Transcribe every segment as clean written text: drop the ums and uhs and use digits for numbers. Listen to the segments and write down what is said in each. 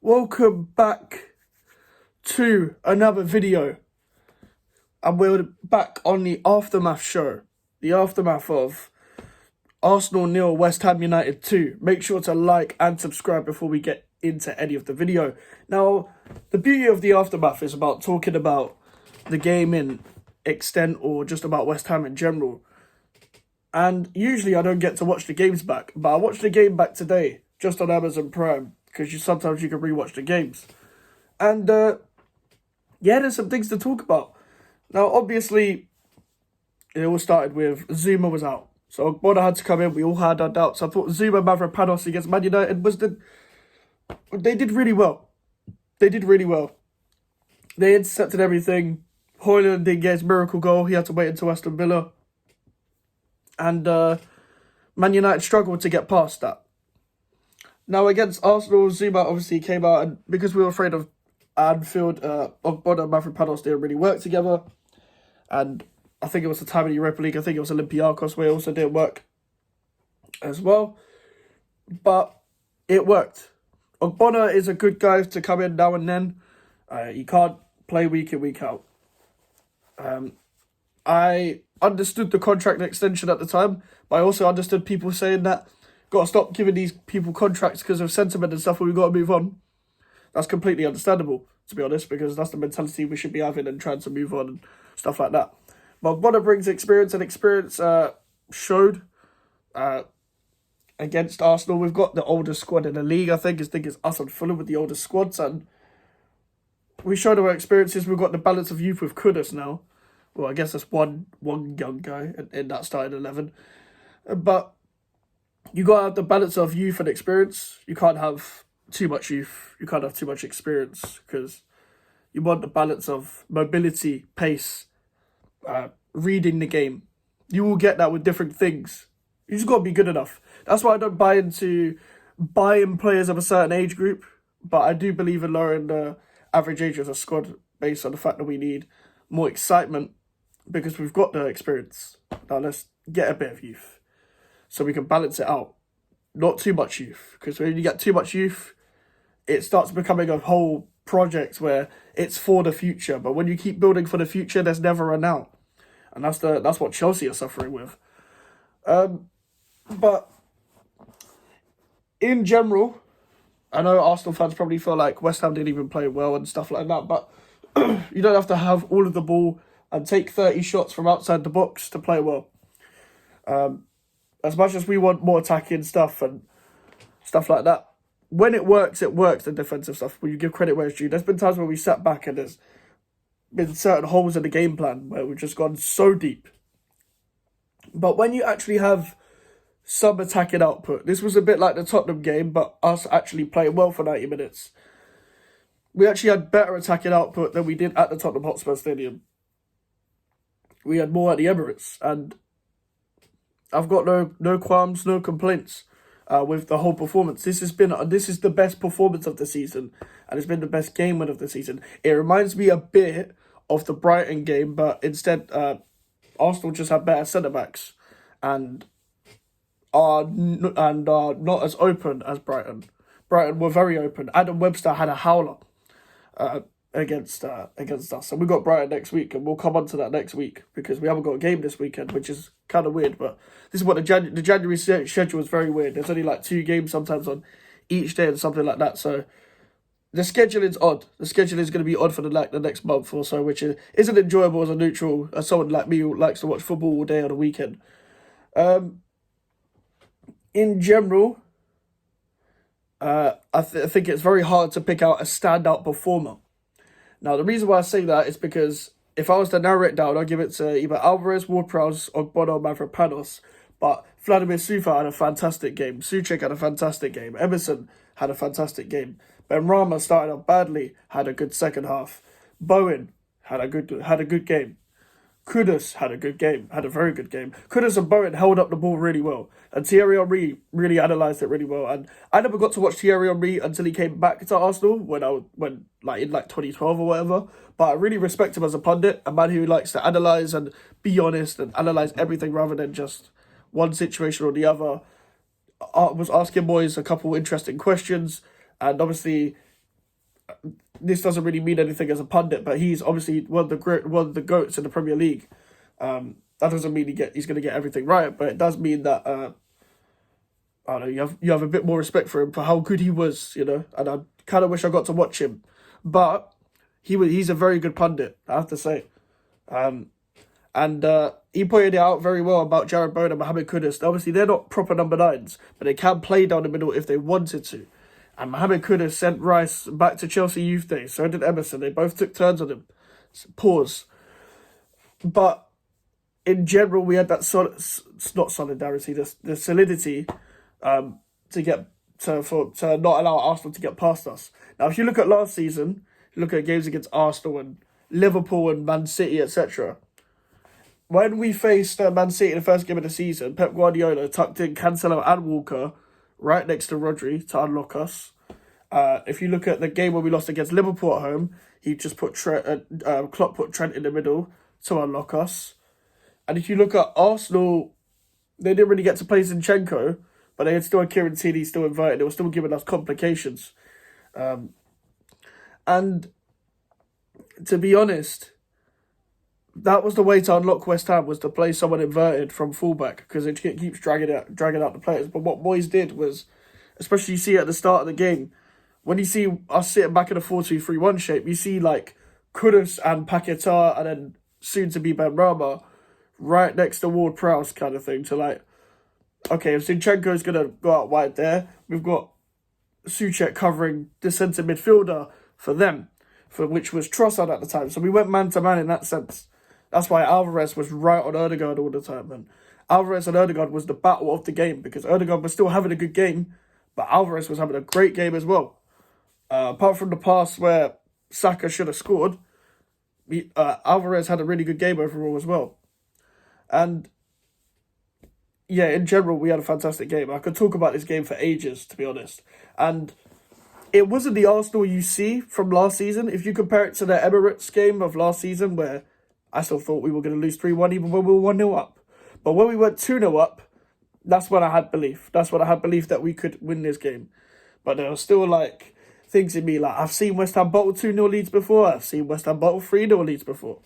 Welcome back to another video. And we're back on the Aftermath show. The aftermath of Arsenal 0, West Ham United 2. Make sure to like and subscribe before we get into any of the video. Now, the beauty of the Aftermath is about talking about the game in extent or just about West Ham in general. And usually I don't get to watch the games back, but I watched the game back today just on Amazon Prime because sometimes you can rewatch the games. And there's some things to talk about. Now, obviously, it all started with Zuma was out. So Ogbonna had to come in. We all had our doubts. I thought Zuma Mavropanos against Man United they did really well. They intercepted everything. Højlund didn't get his miracle goal. He had to wait until Aston Villa. And Man United struggled to get past that. Now, against Arsenal, Zuma obviously came out, and because we were afraid of Anfield, Ogbonna and Mavropanos didn't really work together. And I think it was the time in the Europa League. I think it was Olympiacos where it also didn't work as well. But it worked. Ogbonna is a good guy to come in now and then. He can't play week in, week out. I understood the contract extension at the time, but I also understood people saying that got to stop giving these people contracts because of sentiment and stuff, and we've got to move on. That's completely understandable, to be honest, because that's the mentality we should be having and trying to move on and stuff like that. But Ogbonna brings experience, and experience showed against Arsenal. We've got the oldest squad in the league, I think. It's us and Fulham with the oldest squads, and we showed our experiences. We've got the balance of youth with Kudus now. Well, I guess that's one young guy in that starting 11. But you got to have the balance of youth and experience. You can't have too much youth. You can't have too much experience because you want the balance of mobility, pace, reading the game. You will get that with different things. You just got to be good enough. That's why I don't buy into buying players of a certain age group. But I do believe in lowering the average age of the squad based on the fact that we need more excitement because we've got the experience. Now let's get a bit of youth so we can balance it out. Not too much youth, because when you get too much youth, it starts becoming a whole project where it's for the future. But when you keep building for the future, there's never a now. And that's what Chelsea are suffering with. But in general, I know Arsenal fans probably feel like West Ham didn't even play well and stuff like that, but you don't have to have all of the ball and take 30 shots from outside the box to play well. As much as we want more attacking stuff and stuff like that, when it works, the defensive stuff. When you give credit where it's due. There's been times where we sat back and there's been certain holes in the game plan where we've just gone so deep. But when you actually have some attacking output, this was a bit like the Tottenham game, but us actually playing well for 90 minutes. We actually had better attacking output than we did at the Tottenham Hotspur Stadium. We had more at the Emirates, and I've got no qualms, no complaints with the whole performance. This is the best performance of the season, and it's been the best game win of the season. It reminds me a bit of the Brighton game, but instead Arsenal just have better centre backs and are not as open as Brighton. Brighton were very open. Adam Webster had a howler against us, and we got Brighton next week, and we'll come on to that next week because we haven't got a game this weekend, which is kind of weird. But this is what the January schedule is very weird. There's only like 2 games sometimes on each day and something like that. So the schedule is odd. The schedule is going to be odd for the next month or so, which isn't enjoyable as a neutral, as someone like me who likes to watch football all day on a weekend. In general, I think it's very hard to pick out a standout performer. Now, the reason why I say that is because if I was to narrow it down, I'd give it to either Alvarez, Ward-Prowse, Ogbonna, or Mavropanos. But Vladimir Sufa had a fantastic game. Souček had a fantastic game. Emerson had a fantastic game. Benrahma started out badly, had a good second half. Bowen had a good game. Kudus had a good game, had a very good game. Kudus and Bowen held up the ball really well. And Thierry Henry really analysed it really well. And I never got to watch Thierry Henry until he came back to Arsenal when in 2012 or whatever. But I really respect him as a pundit, a man who likes to analyse and be honest and analyse everything rather than just one situation or the other. I was asking boys a couple interesting questions, and obviously this doesn't really mean anything as a pundit, but he's obviously one of the goats in the Premier League. That doesn't mean he's going to get everything right, but it does mean that I don't know, you have a bit more respect for him for how good he was, and I kind of wish I got to watch him, but he's a very good pundit, I have to say. And he pointed it out very well about Jarrod Bowen and Mohamed Kudus. Obviously, they're not proper number 9s, but they can play down the middle if they wanted to. And Mohamed Kudus sent Rice back to Chelsea youth days. So did Emerson. They both took turns on him. Pause. But in general, we had that not solidarity, the solidity to not allow Arsenal to get past us. Now, if you look at last season, you look at games against Arsenal and Liverpool and Man City, etc. When we faced Man City in the first game of the season, Pep Guardiola tucked in Cancelo and Walker right next to Rodri to unlock us. If you look at the game where we lost against Liverpool at home, he just put Klopp put Trent in the middle to unlock us. And if you look at Arsenal, they didn't really get to play Zinchenko, but they had still had Kieran Tierney still invited. They were still giving us complications. And to be honest, that was the way to unlock West Ham, was to play someone inverted from fullback, because it keeps dragging out the players. But what Moyes did was, especially you see at the start of the game, when you see us sitting back in a 4-2-3-1 shape, you see like Kudus and Paquetá and then soon to be Benrahma right next to Ward-Prowse kind of thing, to like, okay, if Zinchenko's going to go out wide there, we've got Souček covering the centre midfielder for them, for which was Trossard at the time. So we went man-to-man in that sense. That's why Alvarez was right on Ødegaard all the time. And Alvarez and Ødegaard was the battle of the game, because Ødegaard was still having a good game, but Alvarez was having a great game as well. Apart from the pass where Saka should have scored, Alvarez had a really good game overall as well. And yeah, in general, we had a fantastic game. I could talk about this game for ages, to be honest. And it wasn't the Arsenal you see from last season. If you compare it to the Emirates game of last season, where I still thought we were going to lose 3-1 even when we were 1-0 up. But when we went 2-0 up, that's when I had belief. That's when I had belief that we could win this game. But there were still like things in me, like I've seen West Ham bottle 2-0 leads before. I've seen West Ham bottle 3-0 leads before.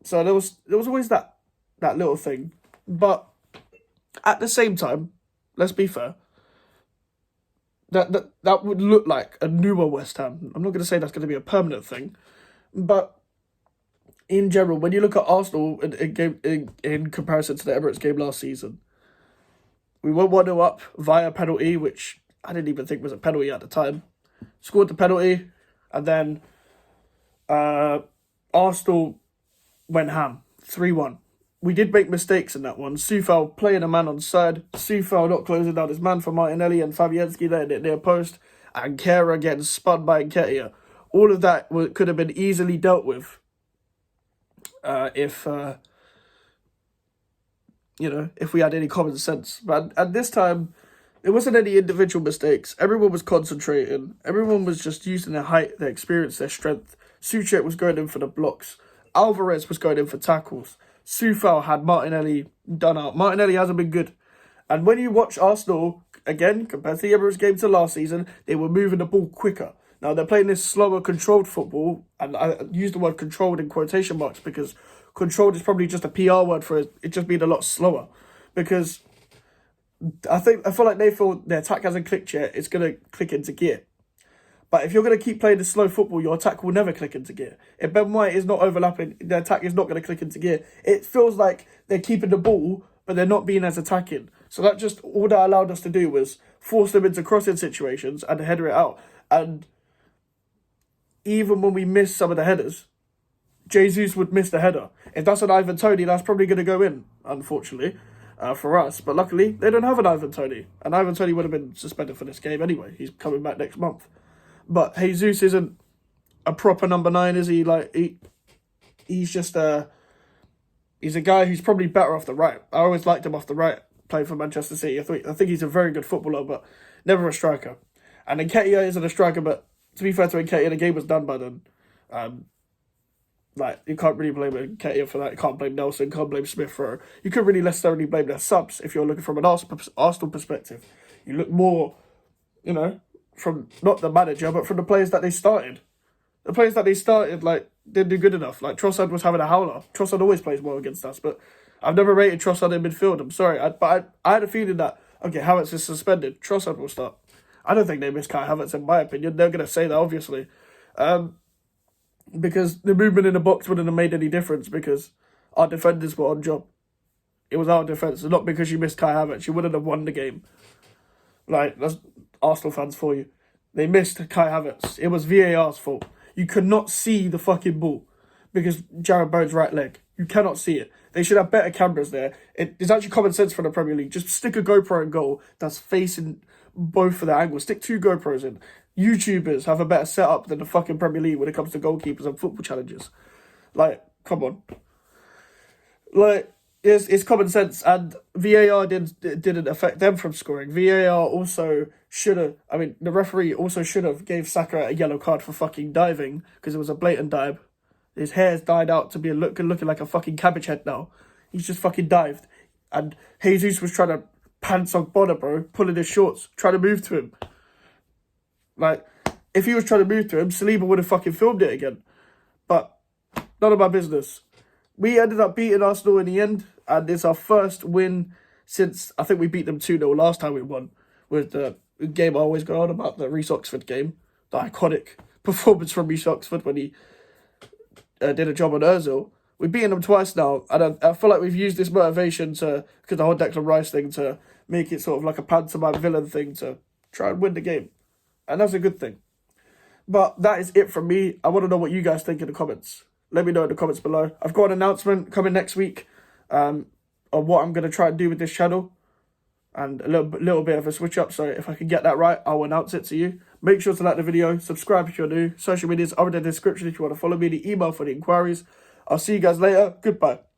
So there was always that little thing. But at the same time, let's be fair, that would look like a newer West Ham. I'm not going to say that's going to be a permanent thing, but in general, when you look at Arsenal in comparison to the Emirates game last season, we went 1-0 up via penalty, which I didn't even think was a penalty at the time. Scored the penalty, and then Arsenal went ham, 3-1. We did make mistakes in that one. Soufal playing a man on side. Soufal not closing down his man for Martinelli, and Fabianski there near post. And Kera getting spun by Nketiah. All of that could have been easily dealt with if we had any common sense. But at this time, there wasn't any individual mistakes. Everyone was concentrating. Everyone was just using their height, their experience, their strength. Souček was going in for the blocks. Alvarez was going in for tackles. Soufal had Martinelli done out. Martinelli hasn't been good. And when you watch Arsenal, again, compared to the Emirates game to last season, they were moving the ball quicker. Now, they're playing this slower, controlled football, and I use the word controlled in quotation marks because controlled is probably just a PR word for it just being a lot slower. Because I feel like they feel their attack hasn't clicked yet, it's going to click into gear. But if you're going to keep playing this slow football, your attack will never click into gear. If Ben White is not overlapping, their attack is not going to click into gear. It feels like they're keeping the ball, but they're not being as attacking. So that just, all that allowed us to do was force them into crossing situations and header it out. And even when we missed some of the headers, Jesus would miss the header. If that's an Ivan Toney, that's probably going to go in, unfortunately, for us. But luckily, they don't have an Ivan Toney. And Ivan Toney would have been suspended for this game anyway. He's coming back next month. But Jesus isn't a proper number 9, is he? Like he's just he's a guy who's probably better off the right. I always liked him off the right, playing for Manchester City. I think he's a very good footballer, but never a striker. And Nketiah isn't a striker, but to be fair to Nketiah, the game was done by then. You can't really blame Nketiah for that. You can't blame Nelson, can't blame Smith for it. You couldn't really necessarily blame their subs if you're looking from an Arsenal perspective. You look more, from not the manager, but from the players that they started. The players that they started, like, didn't do good enough. Like, Trossard was having a howler. Trossard always plays well against us, but I've never rated Trossard in midfield. I'm sorry. But I had a feeling that, okay, Havertz is suspended. Trossard will start. I don't think they miss Kai Havertz, in my opinion. They're going to say that, obviously. Because the movement in the box wouldn't have made any difference because our defenders were on job. It was our defence, not because you missed Kai Havertz. You wouldn't have won the game. Like, that's Arsenal fans for you. They missed Kai Havertz. It was VAR's fault. You could not see the fucking ball because Jarrod Bowen's right leg. You cannot see it. They should have better cameras there. It's actually common sense for the Premier League. Just stick a GoPro in goal that's facing both of the angles. Stick 2 GoPros in. YouTubers have a better setup than the fucking Premier League when it comes to goalkeepers and football challenges. Like, come on. Like, it's common sense, and VAR didn't affect them from scoring. VAR also should have, the referee also should have gave Saka a yellow card for fucking diving, because it was a blatant dive. His hair's dyed out to be looking like a fucking cabbage head now. He's just fucking dived. And Jesus was trying to pants on Bonner, bro, pulling his shorts, trying to move to him. Like, if he was trying to move to him, Saliba would have fucking filmed it again. But none of my business. We ended up beating Arsenal in the end, and it's our first win since, I think we beat them 2-0 last time we won, with the game I always go on about, the Reece Oxford game, the iconic performance from Reece Oxford when he did a job on Ozil. We've beaten them twice now, and I feel like we've used this motivation because the whole Declan Rice thing, to make it sort of like a pantomime villain thing to try and win the game. And that's a good thing. But that is it from me. I want to know what you guys think in the comments. Let me know in the comments below. I've got an announcement coming next week on what I'm going to try and do with this channel. And a little bit of a switch up. So if I can get that right, I'll announce it to you. Make sure to like the video. Subscribe if you're new. Social medias are in the description if you want to follow me. The email for the inquiries. I'll see you guys later. Goodbye.